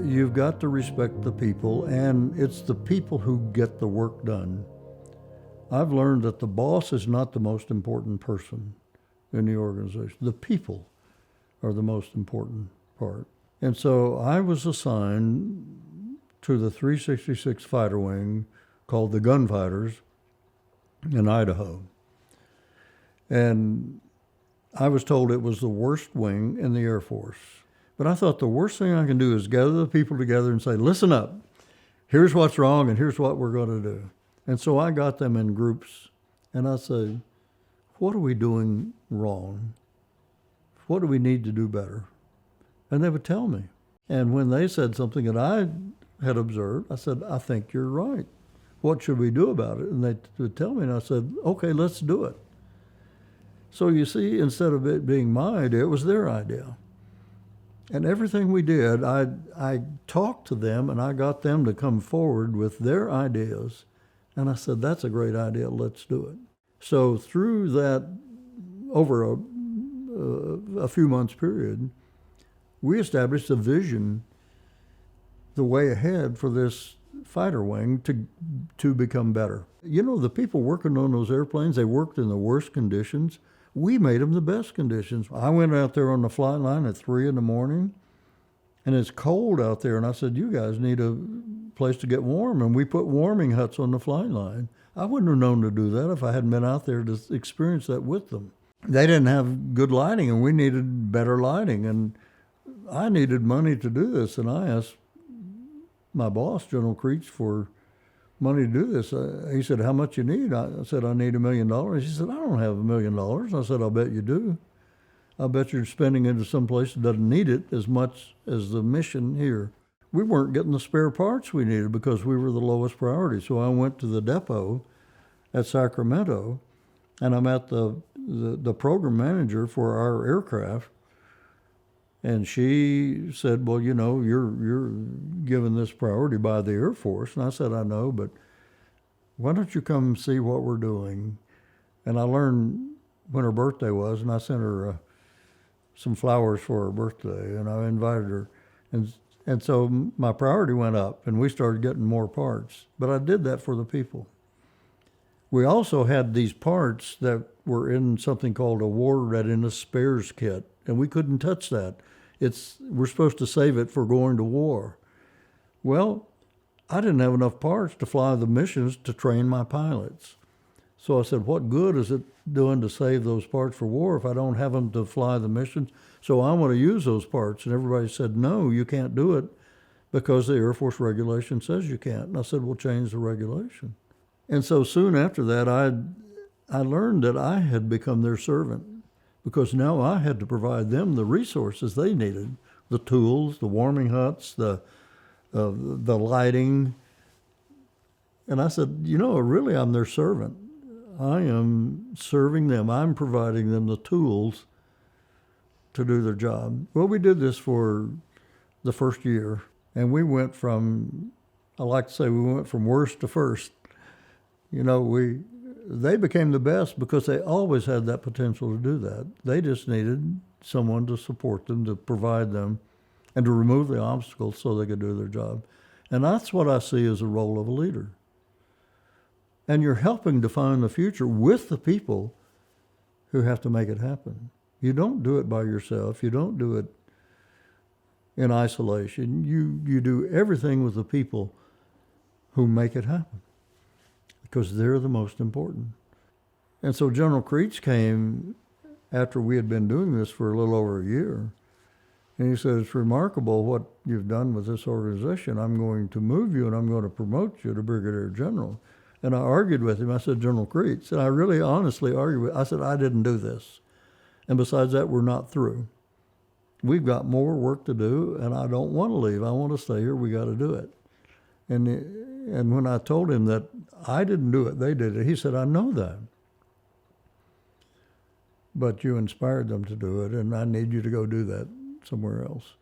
you've got to respect the people, and it's the people who get the work done. I've learned that the boss is not the most important person in the organization. The people are the most important part. And so I was assigned to the 366 Fighter Wing called the Gunfighters in Idaho. And I was told it was the worst wing in the Air Force. But I thought the worst thing I can do is gather the people together and say, listen up, here's what's wrong and here's what we're going to do. And so I got them in groups and I said, what are we doing wrong? What do we need to do better? And they would tell me. And when they said something that I had observed, I said, I think you're right. What should we do about it? And they would tell me, and I said, okay, let's do it. So you see, instead of it being my idea, it was their idea. And everything we did, I talked to them and I got them to come forward with their ideas. And I said, that's a great idea, let's do it. So through that, over a few months period, we established a vision, the way ahead for this fighter wing to become better. You know, the people working on those airplanes, they worked in the worst conditions. We made them the best conditions. I went out there on the flight line at 3 in the morning, and it's cold out there, and I said, you guys need a place to get warm, and we put warming huts on the flight line. I wouldn't have known to do that if I hadn't been out there to experience that with them. They didn't have good lighting, and we needed better lighting, and I needed money to do this, and I asked my boss, General Creech, for money to do this. He said, how much you need? I said, I need $1 million. He said, I don't have $1 million. I said, I'll bet you do. I bet you're spending it to some place that doesn't need it as much as the mission here. We weren't getting the spare parts we needed because we were the lowest priority. So I went to the depot at Sacramento, and I met the program manager for our aircraft. And she said, well, you know, you're given this priority by the Air Force. And I said, I know, but why don't you come see what we're doing? And I learned when her birthday was, and I sent her some flowers for her birthday, and I invited her. And so my priority went up, and we started getting more parts. But I did that for the people. We also had these parts that were in something called a war readiness spares kit, and we couldn't touch that. We're supposed to save it for going to war. Well, I didn't have enough parts to fly the missions to train my pilots. So I said, what good is it doing to save those parts for war if I don't have them to fly the missions? So I want to use those parts. And everybody said, no, you can't do it because the Air Force regulation says you can't. And I said, well, change the regulation. And so soon after that, I learned that I had become their servant, because now I had to provide them the resources they needed, the tools, the warming huts, the lighting. And I said, you know, really, I'm their servant. I am serving them. I'm providing them the tools to do their job. Well, we did this for the first year, and we went from, I like to say, we went from worst to first. You know, they became the best because they always had that potential to do that. They just needed someone to support them, to provide them, and to remove the obstacles so they could do their job. And that's what I see as a role of a leader. And you're helping define the future with the people who have to make it happen. You don't do it by yourself. You don't do it in isolation. You do everything with the people who make it happen, because they're the most important. And so General Creech came after we had been doing this for a little over a year, and he said, it's remarkable what you've done with this organization. I'm going to move you and I'm going to promote you to Brigadier General. And I argued with him. I said, General Creech, and I really honestly argued with him. I said, I didn't do this. And besides that, we're not through. We've got more work to do, and I don't want to leave. I want to stay here. We got to do it. And when I told him that I didn't do it, they did it, he said, I know that. But you inspired them to do it, and I need you to go do that somewhere else.